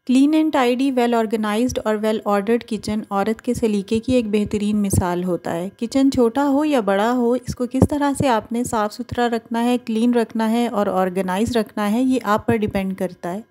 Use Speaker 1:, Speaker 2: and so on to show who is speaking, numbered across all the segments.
Speaker 1: Clean and tidy, well organised और well ordered kitchen औरत के सलीके की एक बेहतरीन मिसाल होता है। किचन छोटा हो या बड़ा हो, इसको किस तरह से आपने साफ़ सुथरा रखना है, क्लीन रखना है और ऑर्गेनाइज रखना है, ये आप पर डिपेंड करता है।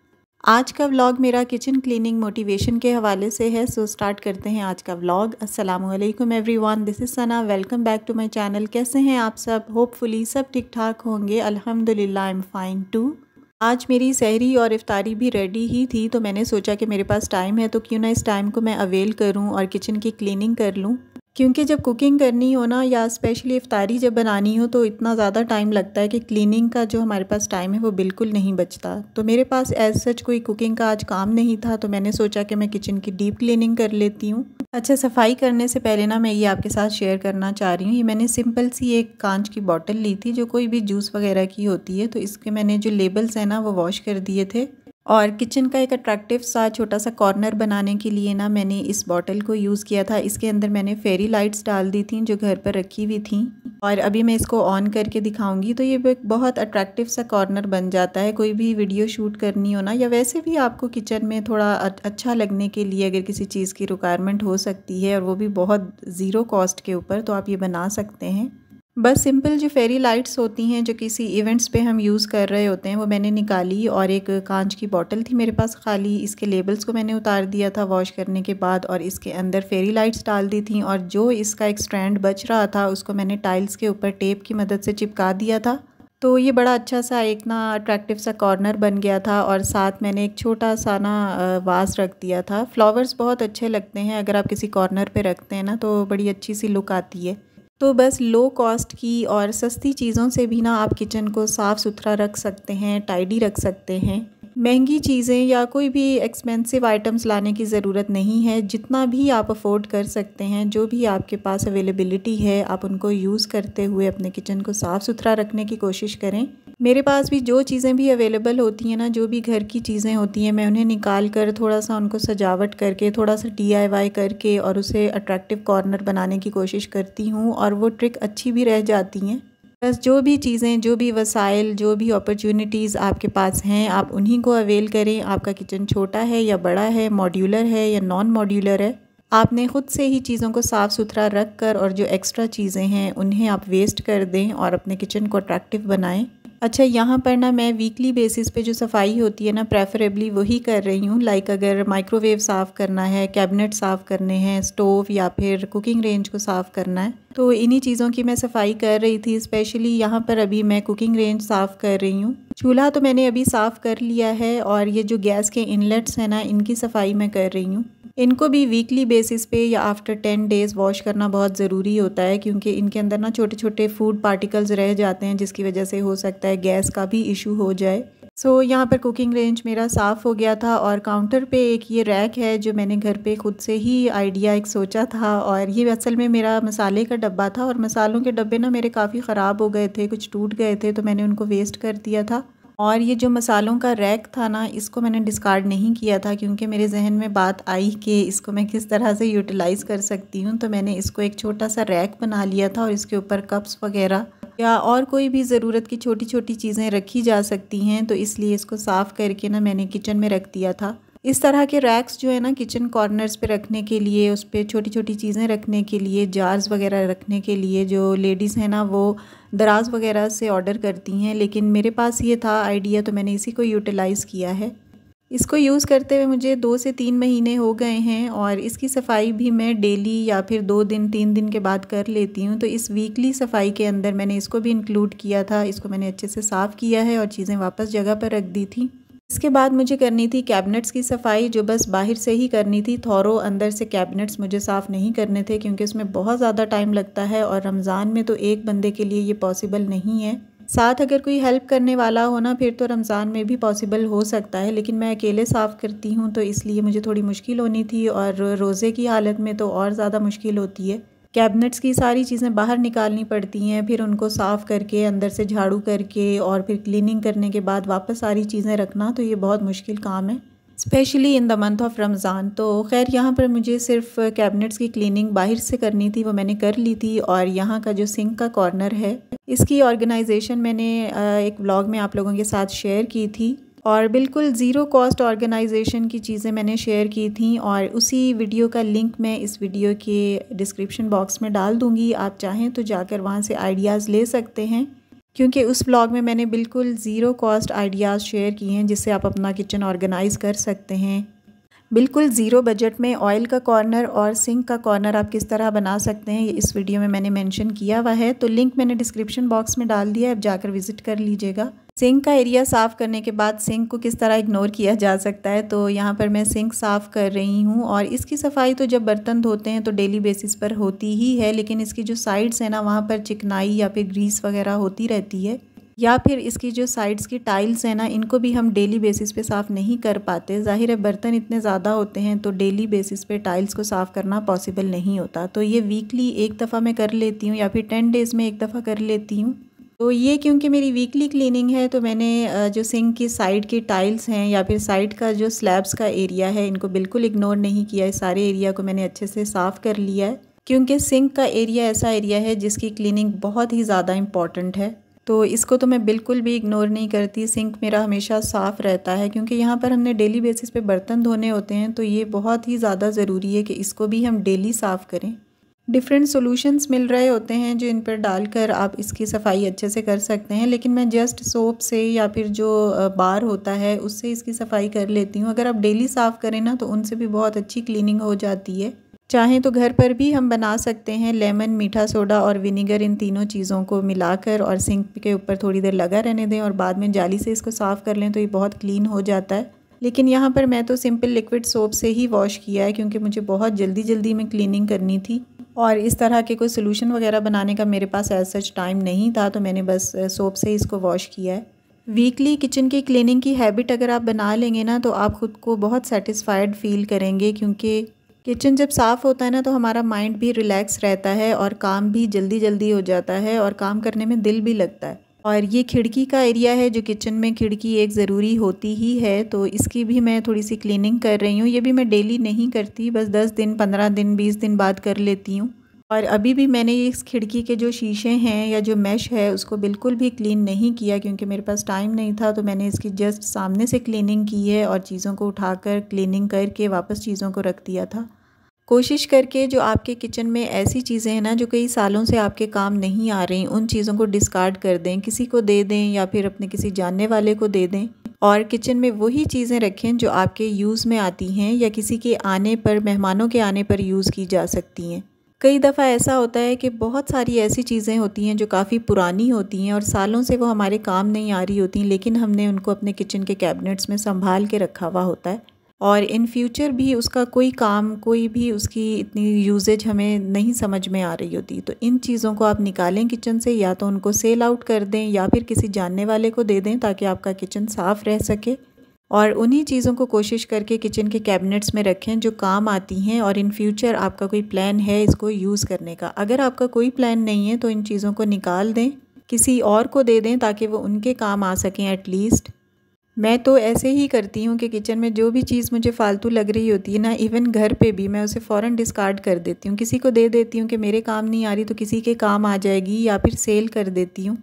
Speaker 1: आज का व्लॉग मेरा किचन क्लीनिंग मोटिवेशन के हवाले से है, सो स्टार्ट करते हैं आज का व्लॉग। अस्सलामुअलैकुम everyone, this is Sana, welcome back to my channel. कैसे हैं आप सब? होपफुली सब ठीक ठाक होंगे। अल्हम्दुलिल्लाह आई एम फाइन टू। आज मेरी सहरी और इफ्तारी भी रेडी ही थी, तो मैंने सोचा कि मेरे पास टाइम है तो क्यों ना इस टाइम को मैं अवेल करूं और किचन की क्लीनिंग कर लूं। क्योंकि जब कुकिंग करनी हो ना, या स्पेशली इफ्तारी जब बनानी हो, तो इतना ज़्यादा टाइम लगता है कि क्लीनिंग का जो हमारे पास टाइम है वो बिल्कुल नहीं बचता। तो मेरे पास एज सच कोई कुकिंग का आज काम नहीं था, तो मैंने सोचा कि मैं किचन की डीप क्लीनिंग कर लेती हूँ। अच्छा, सफाई करने से पहले ना मैं ये आपके साथ शेयर करना चाह रही हूँ। ये मैंने सिंपल सी एक कांच की बॉटल ली थी, जो कोई भी जूस वगैरह की होती है, तो इसके मैंने जो लेबल्स हैं ना वो वॉश कर दिए थे। और किचन का एक अट्रैक्टिव सा छोटा सा कॉर्नर बनाने के लिए ना मैंने इस बॉटल को यूज़ किया था। इसके अंदर मैंने फेरी लाइट्स डाल दी थी जो घर पर रखी हुई थी, और अभी मैं इसको ऑन करके दिखाऊंगी। तो ये एक बहुत अट्रैक्टिव सा कॉर्नर बन जाता है। कोई भी वीडियो शूट करनी हो ना, या वैसे भी आपको किचन में थोड़ा अच्छा लगने के लिए अगर किसी चीज़ की रिक्वायरमेंट हो सकती है, और वो भी बहुत ज़ीरो कॉस्ट के ऊपर, तो आप ये बना सकते हैं। बस सिंपल जो फेरी लाइट्स होती हैं जो किसी इवेंट्स पे हम यूज़ कर रहे होते हैं, वो मैंने निकाली, और एक कांच की बोतल थी मेरे पास खाली। इसके लेबल्स को मैंने उतार दिया था वॉश करने के बाद, और इसके अंदर फेरी लाइट्स डाल दी थी। और जो इसका एक स्ट्रैंड बच रहा था उसको मैंने टाइल्स के ऊपर टेप की मदद से चिपका दिया था। तो ये बड़ा अच्छा सा एक ना अट्रैक्टिव सा कॉर्नर बन गया था। और साथ मैंने एक छोटा सा ना वास रख दिया था। फ्लावर्स बहुत अच्छे लगते हैं अगर आप किसी कॉर्नर पे रखते हैं ना, तो बड़ी अच्छी सी लुक आती है। तो बस लो कॉस्ट की और सस्ती चीज़ों से भी ना आप किचन को साफ़ सुथरा रख सकते हैं, टाइडी रख सकते हैं। महंगी चीज़ें या कोई भी एक्सपेंसिव आइटम्स लाने की ज़रूरत नहीं है। जितना भी आप अफोर्ड कर सकते हैं, जो भी आपके पास अवेलेबिलिटी है, आप उनको यूज़ करते हुए अपने किचन को साफ़ सुथरा रखने की कोशिश करें। मेरे पास भी जो चीज़ें भी अवेलेबल होती हैं ना, जो भी घर की चीज़ें होती हैं, मैं उन्हें निकाल कर थोड़ा सा उनको सजावट करके, थोड़ा सा DIY करके और उसे अट्रैक्टिव कॉर्नर बनाने की कोशिश करती हूँ, और वो ट्रिक अच्छी भी रह जाती हैं। बस जो भी चीज़ें, जो भी वसाइल, जो भी अपॉर्चुनिटीज़ आपके पास हैं, आप उन्हीं को अवेल करें। आपका किचन छोटा है या बड़ा है, मॉड्यूलर है या नॉन मॉड्यूलर है, आपने ख़ुद से ही चीज़ों को साफ़ सुथरा रख कर, और जो एक्स्ट्रा चीज़ें हैं उन्हें आप वेस्ट कर दें और अपने किचन को अट्रैक्टिव बनाएं। अच्छा, यहाँ पर ना मैं वीकली बेसिस पे जो सफाई होती है ना, प्रेफरेबली वही कर रही हूँ। लाइक अगर माइक्रोवेव साफ़ करना है, कैबिनेट साफ़ करने हैं, स्टोव या फिर कुकिंग रेंज को साफ़ करना है, तो इन्हीं चीज़ों की मैं सफाई कर रही थी। स्पेशली यहाँ पर अभी मैं कुकिंग रेंज साफ़ कर रही हूँ। चूल्हा तो मैंने अभी साफ़ कर लिया है, और ये जो गैस के इनलेट्स हैं ना, इनकी सफाई मैं कर रही हूँ। इनको भी वीकली बेसिस पे या आफ्टर 10 डेज़ वॉश करना बहुत ज़रूरी होता है, क्योंकि इनके अंदर ना छोटे छोटे फूड पार्टिकल्स रह जाते हैं, जिसकी वजह से हो सकता है गैस का भी इशू हो जाए। सो यहाँ पर कुकिंग रेंज मेरा साफ़ हो गया था, और काउंटर पे एक ये रैक है जो मैंने घर पे खुद से ही आइडिया एक सोचा था, और ये असल में मेरा मसाले का डब्बा था। और मसालों के डब्बे ना मेरे काफ़ी ख़राब हो गए थे, कुछ टूट गए थे, तो मैंने उनको वेस्ट कर दिया था। और ये जो मसालों का रैक था ना, इसको मैंने डिस्कार्ड नहीं किया था, क्योंकि मेरे जहन में बात आई कि इसको मैं किस तरह से यूटिलाइज़ कर सकती हूँ। तो मैंने इसको एक छोटा सा रैक बना लिया था, और इसके ऊपर कप्स वगैरह या और कोई भी ज़रूरत की छोटी छोटी चीज़ें रखी जा सकती हैं, तो इसलिए इसको साफ़ करके ना मैंने किचन में रख दिया था। इस तरह के रैक्स जो है ना किचन कॉर्नर्स पे रखने के लिए, उस पर छोटी छोटी चीज़ें रखने के लिए, जार्स वगैरह रखने के लिए, जो लेडीज़ हैं ना वो दराज वगैरह से ऑर्डर करती हैं। लेकिन मेरे पास ये था आइडिया, तो मैंने इसी को यूटिलाइज़ किया है। इसको यूज़ करते हुए मुझे 2 से 3 महीने हो गए हैं, और इसकी सफाई भी मैं डेली या फिर 2 दिन 3 दिन के बाद कर लेती हूँ। तो इस वीकली सफाई के अंदर मैंने इसको भी इंक्लूड किया था। इसको मैंने अच्छे से साफ़ किया है और चीज़ें वापस जगह पर रख दी थी। इसके बाद मुझे करनी थी कैबिनेट्स की सफाई, जो बस बाहर से ही करनी थी। थोरो अंदर से कैबिनेट्स मुझे साफ़ नहीं करने थे, क्योंकि उसमें बहुत ज़्यादा टाइम लगता है, और रमज़ान में तो एक बंदे के लिए ये पॉसिबल नहीं है। साथ अगर कोई हेल्प करने वाला हो ना, फिर तो रमज़ान में भी पॉसिबल हो सकता है, लेकिन मैं अकेले साफ़ करती हूँ, तो इसलिए मुझे थोड़ी मुश्किल होनी थी। और रोज़े की हालत में तो और ज़्यादा मुश्किल होती है। कैबिनेट्स की सारी चीज़ें बाहर निकालनी पड़ती हैं, फिर उनको साफ़ करके अंदर से झाड़ू करके और फिर क्लीनिंग करने के बाद वापस सारी चीज़ें रखना, तो ये बहुत मुश्किल काम है, specially in the month of Ramzan. तो खैर यहाँ पर मुझे सिर्फ कैबिनेट्स की क्लीनिंग बाहर से करनी थी, वो मैंने कर ली थी। और यहाँ का जो सिंक का कॉर्नर है, इसकी ऑर्गेनाइजेशन मैंने एक व्लॉग में आप लोगों के साथ शेयर की थी। और बिल्कुल ज़ीरो कॉस्ट ऑर्गेनाइजेशन की चीज़ें मैंने शेयर की थी और उसी वीडियो का लिंक मैं इस वीडियो के डिस्क्रिप्शन बॉक्स में डाल दूँगी। आप चाहें तो जाकर वहाँ से आइडियाज़ ले सकते हैं, क्योंकि उस ब्लॉग में मैंने बिल्कुल ज़ीरो कॉस्ट आइडियाज़ शेयर किए हैं जिससे आप अपना किचन ऑर्गेनाइज़ कर सकते हैं। बिल्कुल ज़ीरो बजट में ऑयल का कॉर्नर और सिंक का कॉर्नर आप किस तरह बना सकते हैं, ये इस वीडियो में मैंने मेंशन किया हुआ है। तो लिंक मैंने डिस्क्रिप्शन बॉक्स में डाल दिया है, आप जाकर विज़िट कर लीजिएगा। सिंक का एरिया साफ़ करने के बाद सिंक को किस तरह इग्नोर किया जा सकता है, तो यहाँ पर मैं सिंक साफ़ कर रही हूँ और इसकी सफाई तो जब बर्तन धोते हैं तो डेली बेसिस पर होती ही है, लेकिन इसकी जो साइड्स है ना, वहाँ पर चिकनाई या फिर ग्रीस वगैरह होती रहती है, या फिर इसकी जो साइड्स की टाइल्स हैं ना, इनको भी हम डेली बेसिस पे साफ़ नहीं कर पाते। ज़ाहिर है बर्तन इतने ज़्यादा होते हैं तो डेली बेसिस पे टाइल्स को साफ़ करना पॉसिबल नहीं होता। तो ये वीकली एक दफ़ा मैं कर लेती हूँ या फिर 10 डेज़ में एक दफ़ा कर लेती हूँ। तो ये क्योंकि मेरी वीकली क्लीनिंग है तो मैंने जो सिंक की साइड की टाइल्स हैं या फिर साइड का जो स्लैब्स का एरिया है, इनको बिल्कुल इग्नोर नहीं किया है। सारे एरिया को मैंने अच्छे से साफ़ कर लिया है, क्योंकि सिंक का एरिया ऐसा एरिया है जिसकी क्लीनिंग बहुत ही ज़्यादा इम्पॉर्टेंट है। तो इसको तो मैं बिल्कुल भी इग्नोर नहीं करती। सिंक मेरा हमेशा साफ़ रहता है, क्योंकि यहाँ पर हमने डेली बेसिस पे बर्तन धोने होते हैं, तो ये बहुत ही ज़्यादा ज़रूरी है कि इसको भी हम डेली साफ़ करें। डिफरेंट सॉल्यूशंस मिल रहे होते हैं जो इन पर डालकर आप इसकी सफाई अच्छे से कर सकते हैं, लेकिन मैं जस्ट सोप से या फिर जो बार होता है उससे इसकी सफाई कर लेती हूँ। अगर आप डेली साफ़ करें ना तो उनसे भी बहुत अच्छी क्लीनिंग हो जाती है। चाहें तो घर पर भी हम बना सकते हैं। लेमन, मीठा सोडा और विनेगर, इन तीनों चीज़ों को मिलाकर और सिंक के ऊपर थोड़ी देर लगा रहने दें और बाद में जाली से इसको साफ़ कर लें तो ये बहुत क्लीन हो जाता है। लेकिन यहाँ पर मैं तो सिंपल लिक्विड सोप से ही वॉश किया है, क्योंकि मुझे बहुत जल्दी जल्दी में क्लीनिंग करनी थी और इस तरह के कोई सोल्यूशन वगैरह बनाने का मेरे पास एज सच टाइम नहीं था, तो मैंने बस सोप से इसको वॉश किया है। वीकली किचन की क्लीनिंग की हैबिट अगर आप बना लेंगे ना तो आप ख़ुद को बहुत सेटिस्फाइड फ़ील करेंगे, क्योंकि किचन जब साफ़ होता है ना तो हमारा माइंड भी रिलैक्स रहता है और काम भी जल्दी जल्दी हो जाता है और काम करने में दिल भी लगता है। और ये खिड़की का एरिया है जो किचन में खिड़की एक ज़रूरी होती ही है, तो इसकी भी मैं थोड़ी सी क्लीनिंग कर रही हूँ। ये भी मैं डेली नहीं करती, बस 10 दिन, 15 दिन, 20 दिन बाद कर लेती हूँ। और अभी भी मैंने इस खिड़की के जो शीशे हैं या जो मैश है उसको बिल्कुल भी क्लीन नहीं किया, क्योंकि मेरे पास टाइम नहीं था। तो मैंने इसकी जस्ट सामने से क्लीनिंग की है और चीज़ों को उठाकर क्लीनिंग करके वापस चीज़ों को रख दिया था। कोशिश करके जो आपके किचन में ऐसी चीज़ें हैं ना जो कई सालों से आपके काम नहीं आ रही, उन चीज़ों को डिस्कार्ड कर दें, किसी को दे दें या फिर अपने किसी जानने वाले को दे दें और किचन में वही चीज़ें रखें जो आपके यूज़ में आती हैं या किसी के आने पर, मेहमानों के आने पर यूज़ की जा सकती हैं। कई दफ़ा ऐसा होता है कि बहुत सारी ऐसी चीज़ें होती हैं जो काफ़ी पुरानी होती हैं और सालों से वो हमारे काम नहीं आ रही होती, लेकिन हमने उनको अपने किचन के कैबिनेट्स में संभाल के रखा हुआ होता है और इन फ्यूचर भी उसका कोई काम, कोई भी उसकी इतनी यूजेज हमें नहीं समझ में आ रही होती। तो इन चीज़ों को आप निकालें किचन से, या तो उनको सेल आउट कर दें या फिर किसी जानने वाले को दे दें ताकि आपका किचन साफ़ रह सके। और उन्हीं चीज़ों को कोशिश करके किचन के कैबिनेट्स में रखें जो काम आती हैं और इन फ्यूचर आपका कोई प्लान है इसको यूज़ करने का। अगर आपका कोई प्लान नहीं है तो इन चीज़ों को निकाल दें, किसी और को दे दें ताकि वो उनके काम आ सकें एटलीस्ट। मैं तो ऐसे ही करती हूँ कि किचन में जो भी चीज़ मुझे फ़ालतू लग रही होती है ना, इवन घर पे भी, मैं उसे फ़ौरन डिस्कार्ड कर देती हूँ। किसी को दे देती हूँ कि मेरे काम नहीं आ रही तो किसी के काम आ जाएगी, या फिर सेल कर देती हूँ।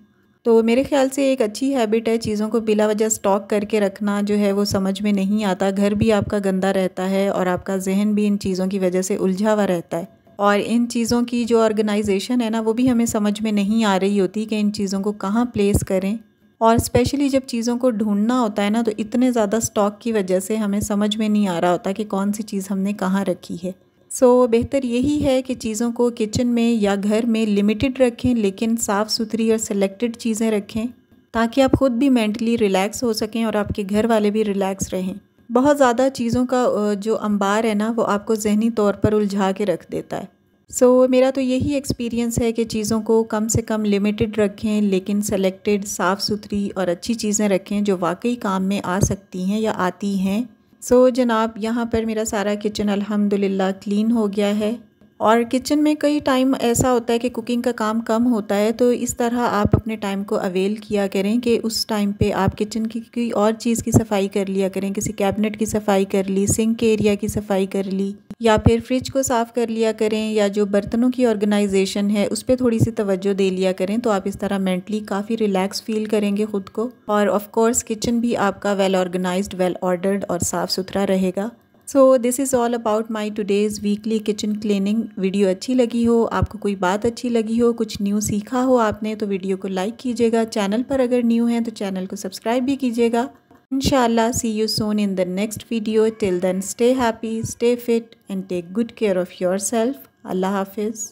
Speaker 1: तो मेरे ख़्याल से एक अच्छी हैबिट है चीज़ों को बिला वजह स्टॉक करके रखना, जो है वो समझ में नहीं आता। घर भी आपका गंदा रहता है और आपका जहन भी इन चीज़ों की वजह से उलझा हुआ रहता है और इन चीज़ों की जो ऑर्गेनाइजेशन है ना वो भी हमें समझ में नहीं आ रही होती कि इन चीज़ों को कहाँ प्लेस करें। और स्पेशली जब चीज़ों को ढूंढना होता है ना तो इतने ज़्यादा स्टॉक की वजह से हमें समझ में नहीं आ रहा होता कि कौन सी चीज़ हमने कहाँ रखी है। सो बेहतर यही है कि चीज़ों को किचन में या घर में लिमिटेड रखें, लेकिन साफ़ सुथरी और सिलेक्टेड चीज़ें रखें ताकि आप ख़ुद भी मेंटली रिलैक्स हो सकें और आपके घर वाले भी रिलैक्स रहें। बहुत ज़्यादा चीज़ों का जो अंबार है ना वो आपको ज़हनी तौर पर उलझा के रख देता है। सो मेरा तो यही एक्सपीरियंस है कि चीज़ों को कम से कम लिमिटेड रखें, लेकिन सेलेक्टेड, साफ़ सुथरी और अच्छी चीज़ें रखें जो वाकई काम में आ सकती हैं या आती हैं। सो जनाब, यहाँ पर मेरा सारा किचन अल्हम्दुलिल्लाह क्लीन हो गया है और किचन में कई टाइम ऐसा होता है कि कुकिंग का काम कम होता है, तो इस तरह आप अपने टाइम को अवेल किया करें कि उस टाइम पे आप किचन की कोई और चीज़ की सफाई कर लिया करें। किसी कैबिनेट की सफाई कर ली, सिंक एरिया की सफाई कर ली, या फिर फ्रिज को साफ़ कर लिया करें, या जो बर्तनों की ऑर्गेनाइजेशन है उस पर थोड़ी सी तवज्जो दे लिया करें। तो आप इस तरह मेंटली काफ़ी रिलैक्स फील करेंगे ख़ुद को, और ऑफ कोर्स किचन भी आपका वेल ऑर्गेनाइज्ड, वेल ऑर्डर्ड और साफ़ सुथरा रहेगा। So this is all about my today's weekly kitchen cleaning. Video अच्छी लगी हो, आपको कोई बात अच्छी लगी हो, कुछ न्यू सीखा हो आपने, तो वीडियो को लाइक कीजिएगा। चैनल पर अगर न्यू हैं तो चैनल को सब्सक्राइब भी कीजिएगा। Inshallah, see you soon in the next video. Till then, stay happy, stay fit and take good care of yourself. Allah Hafiz.